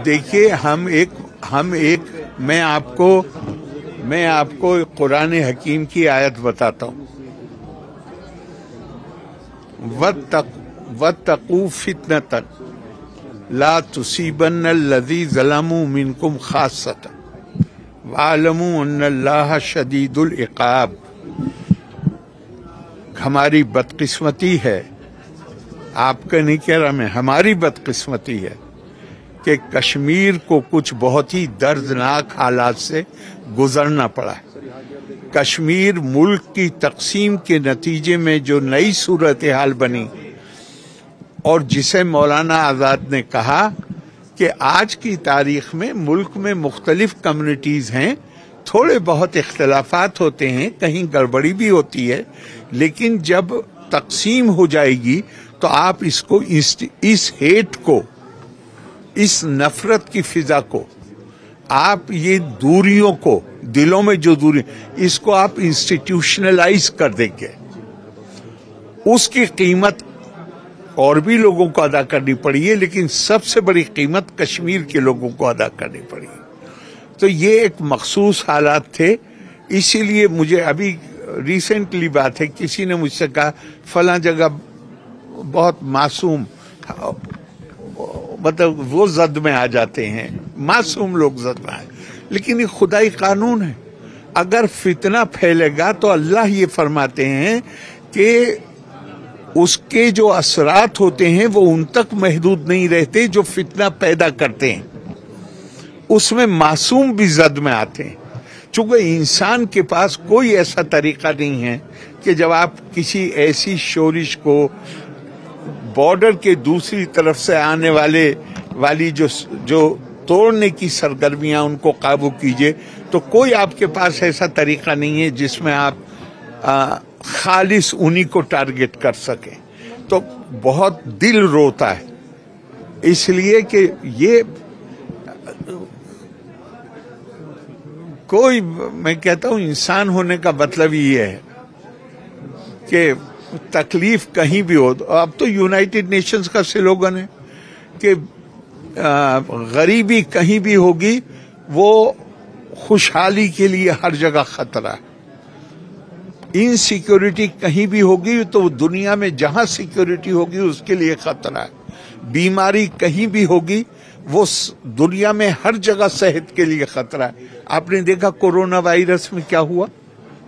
देखिए मैं आपको कुरान हकीम की आयत बताता हूँ। वत्तकू फितनतन ला तुसीबन्नल्लज़ी ज़लमू मिनकुम खास्सतन वअलमू अन्नल्लाह शदीदुल इक़ाब। हमारी बदकिस्मती है, आपका नहीं कह रहा मैं, हमारी बदकिस्मती है कि कश्मीर को कुछ बहुत ही दर्दनाक हालात से गुजरना पड़ा है। कश्मीर मुल्क की तकसीम के नतीजे में जो नई सूरत हाल बनी और जिसे मौलाना आज़ाद ने कहा कि आज की तारीख में मुल्क में मुख्तलिफ कम्युनिटीज हैं, थोड़े बहुत इख्तलाफात होते हैं, कहीं गड़बड़ी भी होती है, लेकिन जब तकसीम हो जाएगी तो आप इसको इस हेट को, इस नफरत की फिजा को, आप ये दूरियों को, दिलों में जो दूरी, इसको आप इंस्टीट्यूशनलाइज कर देंगे। उसकी कीमत और भी लोगों को अदा करनी पड़ी है, लेकिन सबसे बड़ी कीमत कश्मीर के लोगों को अदा करनी पड़ी। तो ये एक मखसूस हालात थे, इसीलिए मुझे अभी रिसेंटली बात है, किसी ने मुझसे कहा फलां जगह बहुत मासूम, मतलब वो जद में आ जाते हैं, मासूम लोग जद में आए, लेकिन ये खुदाई कानून है। अगर फितना फैलेगा तो अल्लाह ये फरमाते हैं कि उसके जो असरात होते हैं वो उन तक महदूद नहीं रहते जो फितना पैदा करते हैं, उसमें मासूम भी जद में आते हैं। चूंकि इंसान के पास कोई ऐसा तरीका नहीं है कि जब आप किसी ऐसी शोरिश को, बॉर्डर के दूसरी तरफ से आने वाली जो तोड़ने की सरगर्मियां, उनको काबू कीजिए, तो कोई आपके पास ऐसा तरीका नहीं है जिसमें आप खालिस उन्हीं को टारगेट कर सके। तो बहुत दिल रोता है, इसलिए कि ये कोई, मैं कहता हूं इंसान होने का मतलब ये है कि तकलीफ कहीं भी हो। अब तो यूनाइटेड नेशंस का स्लोगन है कि गरीबी कहीं भी होगी वो खुशहाली के लिए हर जगह खतरा है। इनसिक्योरिटी कहीं भी होगी तो दुनिया में जहां सिक्योरिटी होगी उसके लिए खतरा है। बीमारी कहीं भी होगी वो दुनिया में हर जगह सेहत के लिए खतरा है। आपने देखा कोरोना वायरस में क्या हुआ,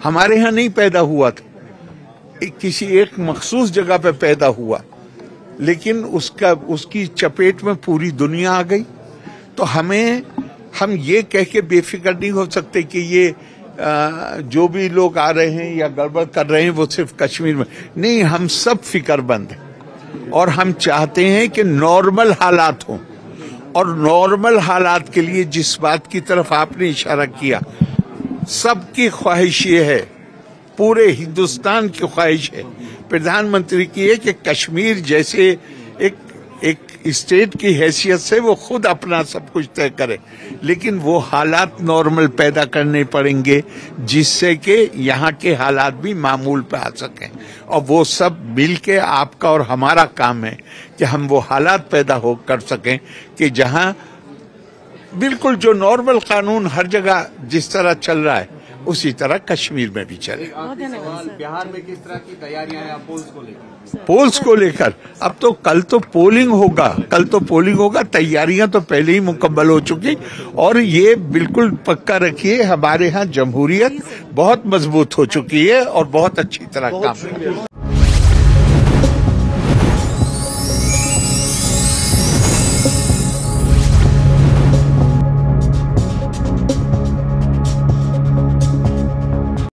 हमारे यहाँ नहीं पैदा हुआ था, किसी एक मखसूस जगह पे पैदा हुआ, लेकिन उसकी चपेट में पूरी दुनिया आ गई। तो हम ये कह के बेफिक्र नहीं हो सकते कि ये जो भी लोग आ रहे हैं या गड़बड़ कर रहे हैं वो सिर्फ कश्मीर में नहीं, हम सब फिक्रमंद हैं और हम चाहते हैं कि नॉर्मल हालात हों। और नॉर्मल हालात के लिए जिस बात की तरफ आपने इशारा किया, सबकी ख्वाहिश ये है, पूरे हिंदुस्तान की ख्वाहिश है, प्रधानमंत्री की है कि कश्मीर जैसे एक स्टेट की हैसियत से वो खुद अपना सब कुछ तय करे, लेकिन वो हालात नॉर्मल पैदा करने पड़ेंगे जिससे कि यहाँ के हालात भी मामूल पे आ सकें। और वो सब मिल के आपका और हमारा काम है कि हम वो हालात पैदा कर सकें कि जहाँ बिल्कुल जो नॉर्मल कानून हर जगह जिस तरह चल रहा है उसी तरह कश्मीर में भी चले। बिहार में किस तरह की तैयारियां हैं पोल्स को लेकर? अब तो कल तो पोलिंग होगा, तैयारियां तो पहले ही मुकम्मल हो चुकी। और ये बिल्कुल पक्का रखिए, हमारे यहाँ जमहूरियत बहुत मजबूत हो चुकी है और बहुत अच्छी तरह काम